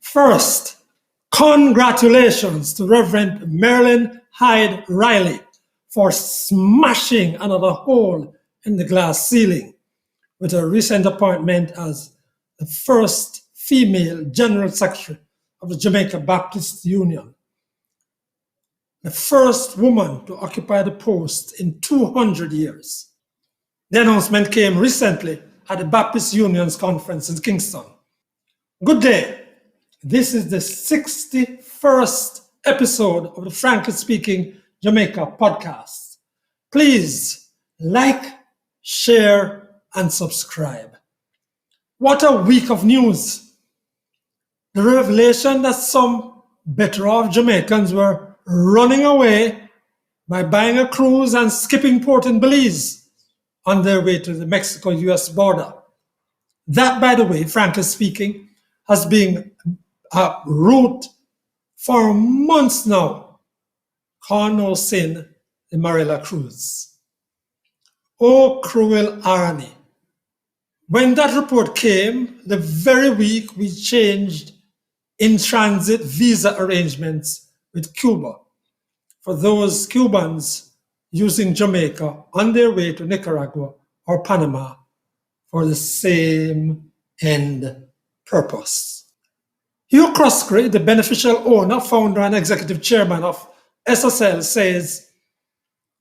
First, congratulations to Reverend Marilyn Hyde Riley for smashing another hole in the glass ceiling with her recent appointment as the first female General Secretary of the Jamaica Baptist Union, the first woman to occupy the post in 200 years. The announcement came recently at the Baptist Union's conference in Kingston. Good day. This is the 61st episode of the Frankly Speaking Jamaica podcast. Please like, share, and subscribe. What a week of news. The revelation that some better off Jamaicans were running away by buying a cruise and skipping port in Belize on their way to the Mexico-US border. That, by the way, frankly speaking, has been a route for months now. Call no sin, the Marilla cruise. Oh, cruel irony. When that report came, the very week we changed in-transit visa arrangements with Cuba for those Cubans using Jamaica on their way to Nicaragua or Panama for the same end purpose. Hugh Croskery, the beneficial owner, founder, and executive chairman of SSL, says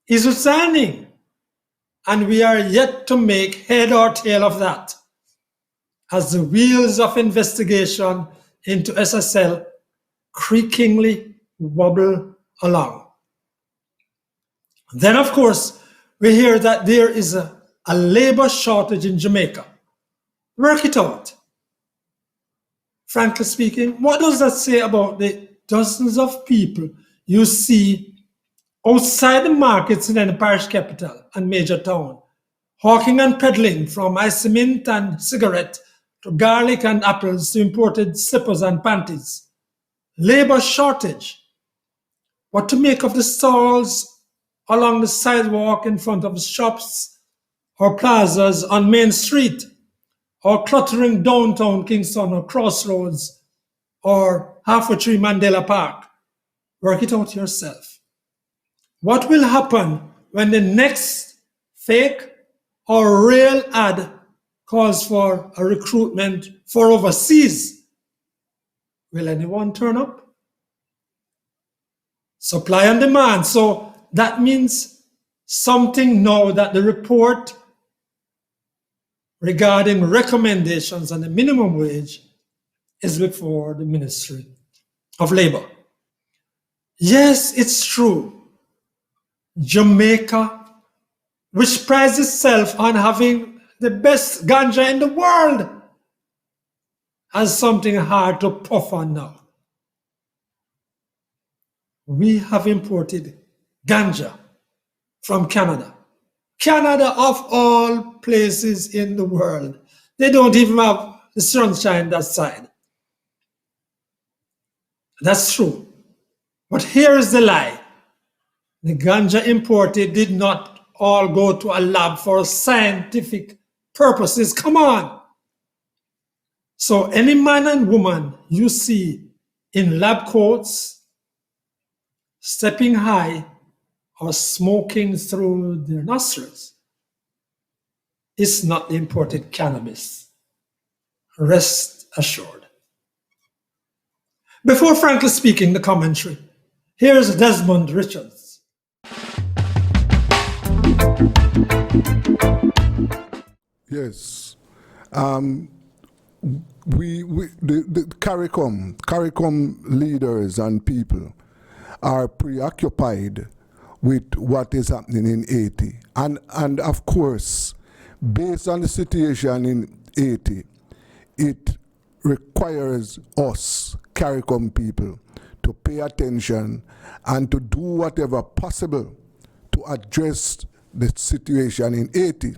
he's resigning, and we are yet to make head or tail of that as the wheels of investigation into SSL creakingly wobble along. Then, of course, we hear that there is a labor shortage in Jamaica. Work it out. Frankly speaking, what does that say about the dozens of people you see outside the markets in any parish capital and major town, hawking and peddling from ice mint and cigarette to garlic and apples to imported slippers and panties? Labor shortage. What to make of the stalls along the sidewalk in front of shops or plazas on Main Street, or cluttering downtown Kingston or Crossroads or Halfway Tree Mandela Park? Work it out yourself. What will happen when the next fake or real ad calls for a recruitment for overseas? Will anyone turn up? Supply and demand. So that means something now that the report regarding recommendations on the minimum wage is before the Ministry of Labor. Yes, it's true. Jamaica, which prides itself on having the best ganja in the world, has something hard to puff on now. We have imported ganja from Canada. Canada, of all places in the world. They don't even have the sunshine that side. That's true. But here is the lie. The ganja imported did not all go to a lab for scientific purposes. Come on. So any man and woman you see in lab coats, stepping high, or smoking through their nostrils, it's not imported cannabis. Rest assured. Before frankly speaking the commentary, here's Desmond Richards. Yes. The CARICOM leaders and people are preoccupied with what is happening in Haiti. And of course, based on the situation in Haiti, it requires us, CARICOM people, to pay attention and to do whatever possible to address the situation in Haiti.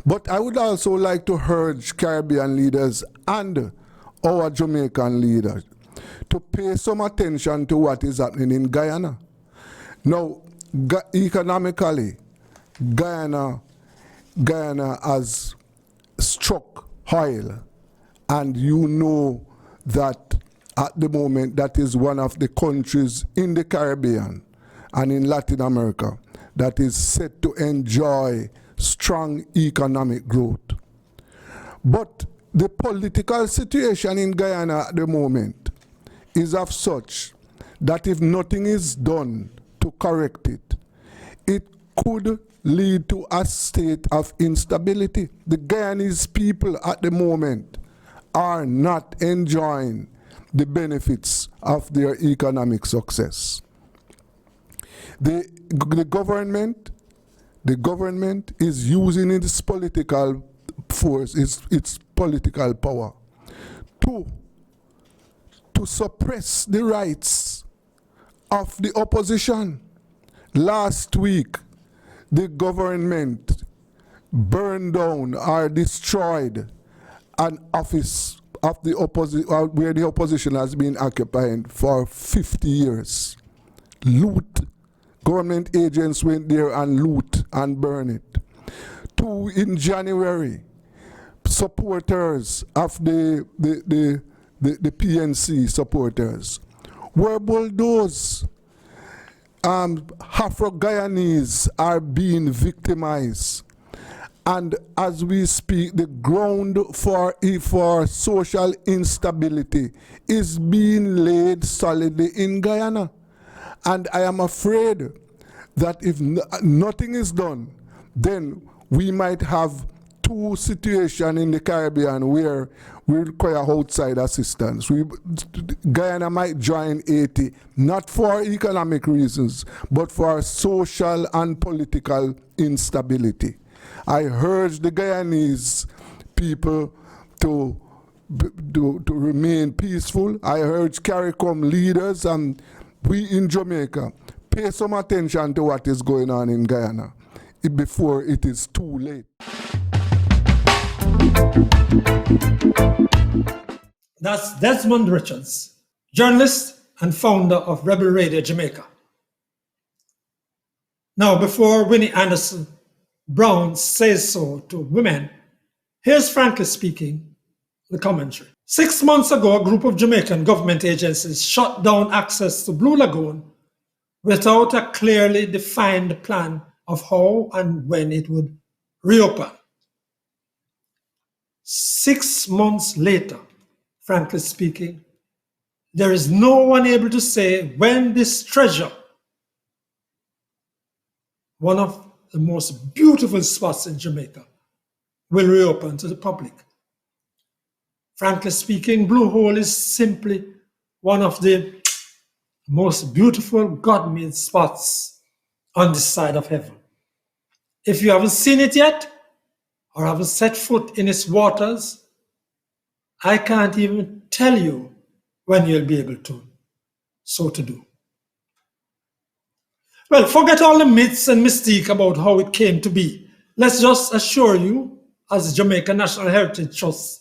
But I would also like to urge Caribbean leaders and our Jamaican leaders to pay some attention to what is happening in Guyana. Now, economically, Guyana has truck oil, and you know that at the moment that is one of the countries in the Caribbean and in Latin America that is set to enjoy strong economic growth. But the political situation in Guyana at the moment is of such that if nothing is done to correct it, it could lead to a state of instability. The Guyanese people at the moment are not enjoying the benefits of their economic success. The government is using its political force, its political power to suppress the rights of the opposition. Last week, the government burned down or destroyed an office of the where the opposition has been occupying for 50 years. Loot. Government agents went there and loot and burn it. 2, in January, supporters of the PNC supporters were bulldozed. Afro-Guyanese are being victimized. And as we speak, the ground for social instability is being laid solidly in Guyana. And I am afraid that if nothing is done, then we might have 2 situations in the Caribbean where we require outside assistance. Guyana might join Haiti, not for economic reasons, but for social and political instability. I urge the Guyanese people to remain peaceful. I urge CARICOM leaders and we in Jamaica pay some attention to what is going on in Guyana before it is too late. That's Desmond Richards, journalist and founder of Rebel Radio Jamaica. Now, before Winne Anderson Brown says so to women, here's frankly speaking the commentary. 6 months ago, a group of Jamaican government agencies shut down access to Blue Lagoon without a clearly defined plan of how and when it would reopen. 6 months later, frankly speaking, there is no one able to say when this treasure, one of the most beautiful spots in Jamaica, will reopen to the public. Frankly speaking, Blue Hole is simply one of the most beautiful God-made spots on this side of heaven. If you haven't seen it yet, or haven't set foot in its waters, I can't even tell you when you'll be able to do. Well, forget all the myths and mystique about how it came to be. Let's just assure you, as the Jamaica National Heritage Trust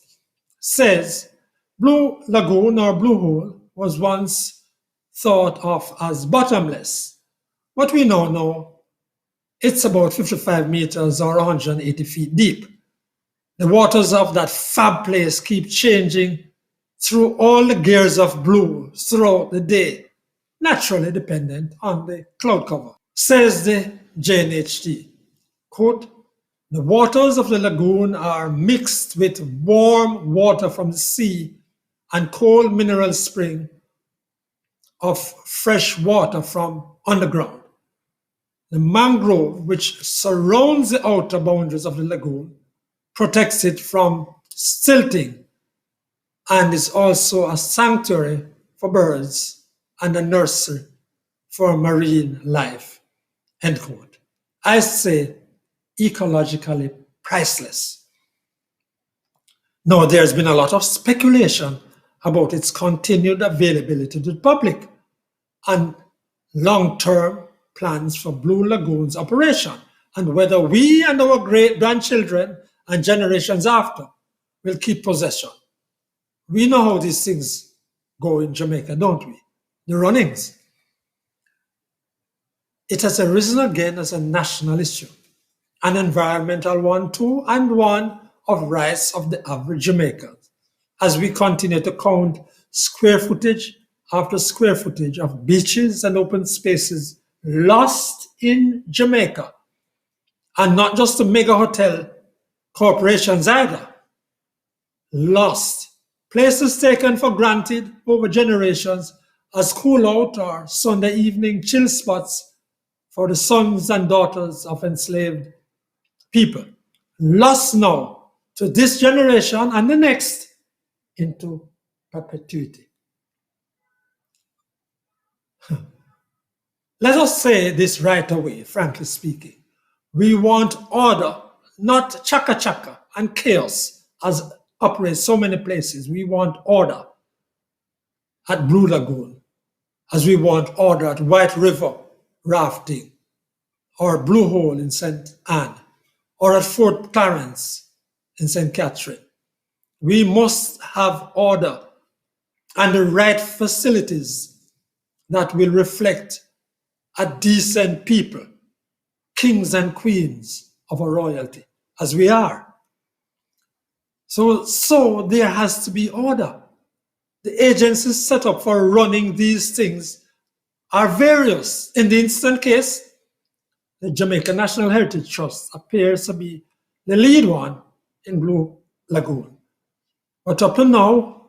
says, Blue Lagoon or Blue Hole was once thought of as bottomless. What we now know, it's about 55 meters or 180 feet deep. The waters of that fab place keep changing through all the gears of blue throughout the day, naturally dependent on the cloud cover. Says the JNHT, quote, the waters of the lagoon are mixed with warm water from the sea and cold mineral spring of fresh water from underground. The mangrove, which surrounds the outer boundaries of the lagoon, protects it from silting and is also a sanctuary for birds and a nursery for marine life, end quote. I say ecologically priceless. Now, there's been a lot of speculation about its continued availability to the public and long-term plans for Blue Lagoon's operation and whether we and our great-grandchildren and generations after will keep possession. We know how these things go in Jamaica, don't we? The runnings. It has arisen again as a national issue, an environmental one too, and one of rights of the average Jamaican as we continue to count square footage after square footage of beaches and open spaces lost in Jamaica. And not just the mega hotel corporations either. Lost. Places taken for granted over generations as cool out or Sunday evening chill spots for the sons and daughters of enslaved people. Lost now to this generation and the next into perpetuity. Let us say this right away, frankly speaking. We want order, not chaka chaka and chaos as operates so many places. We want order at Blue Lagoon, as we want order at White River rafting, or Blue Hole in St. Anne, or at Fort Clarence in St. Catherine. We must have order and the right facilities that will reflect a decent people, kings and queens of our royalty, as we are. So there has to be order. The agencies set up for running these things are various. In the instant case, the Jamaica National Heritage Trust appears to be the lead one in Blue Lagoon. But up to now,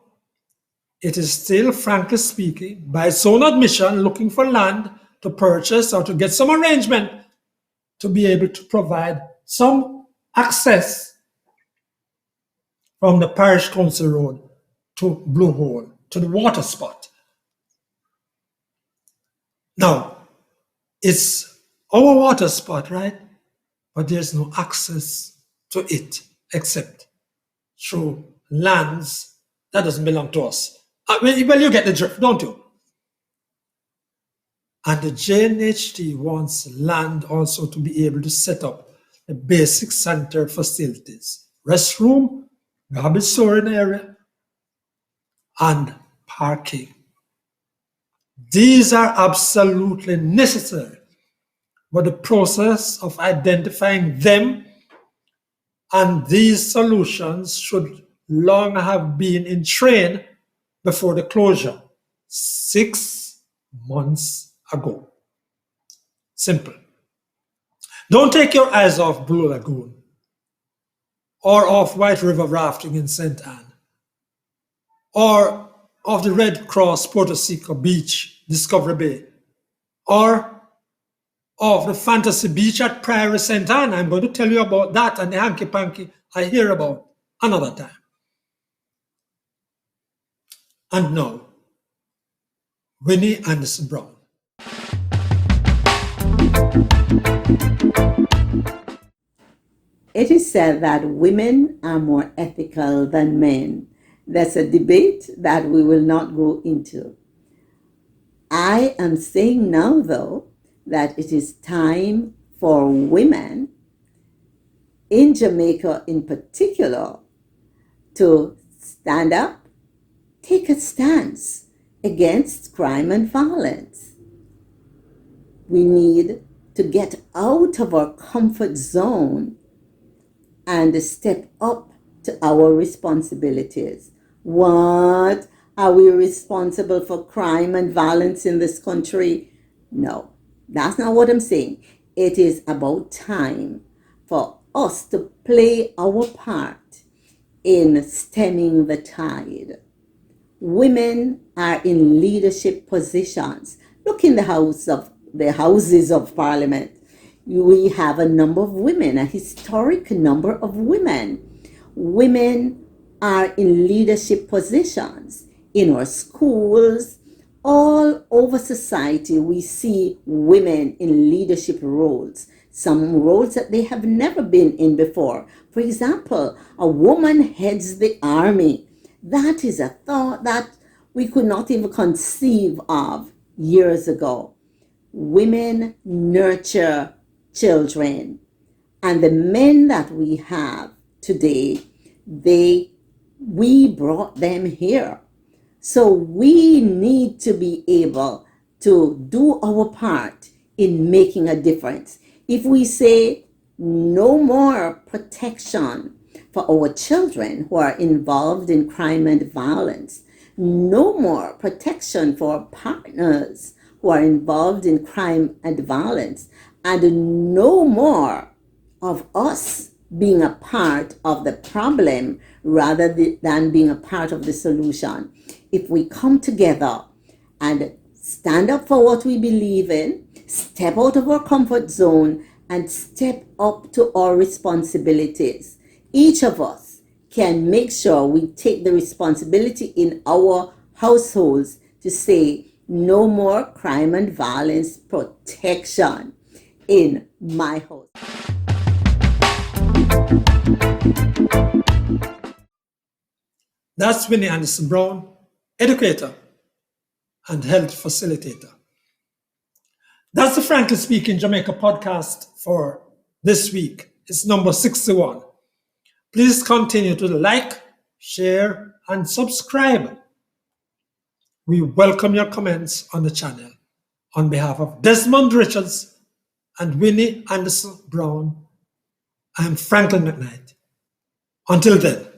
it is still, frankly speaking, by its own admission, looking for land to purchase or to get some arrangement to be able to provide some access from the Parish Council Road to Blue Hole, to the water spot. Now, it's our water spot, right? But there's no access to it except through lands that doesn't belong to us. Well, you get the drift, don't you? And the JNHT wants land also to be able to set up the basic sanitary facilities, restroom, garbage storing area, and parking. These are absolutely necessary, but the process of identifying them and these solutions should long have been in train before the closure 6 months ago. Simple. Don't take your eyes off Blue Lagoon or off White River rafting in St. Anne or off the Red Cross Puerto Seco Beach, Discovery Bay, or off the Fantasy Beach at Priory St. Anne. I'm going to tell you about that and the hanky-panky I hear about another time. And now, Winne Anderson Brown. It is said that women are more ethical than men. That's a debate that we will not go into. I am saying now, though, that it is time for women in Jamaica in particular to stand up, take a stance against crime and violence. We need to get out of our comfort zone and step up to our responsibilities. What? Are we responsible for crime and violence in this country? No, that's not what I'm saying. It is about time for us to play our part in stemming the tide. Women are in leadership positions. Look in the houses of parliament. We have a number of women, a historic number of women. Women are in leadership positions in our schools. All over society, we see women in leadership roles, some roles that they have never been in before. For example, a woman heads the army. That is a thought that we could not even conceive of years ago. Women nurture children, and the men that we have today, we brought them here. So we need to be able to do our part in making a difference. If we say no more protection for our children who are involved in crime and violence. No more protection for our partners who are involved in crime and violence. And no more of us being a part of the problem rather than being a part of the solution. If we come together and stand up for what we believe in, step out of our comfort zone, and step up to our responsibilities, each of us can make sure we take the responsibility in our households to say no more crime and violence protection in my house. That's Winne Anderson Brown, educator and health facilitator. That's the Frankly Speaking Jamaica podcast for this week. It's number 61. Please continue to like, share, and subscribe. We welcome your comments on the channel. On behalf of Desmond Richards and Winne Anderson Brown, I am Franklin McKnight. Until then.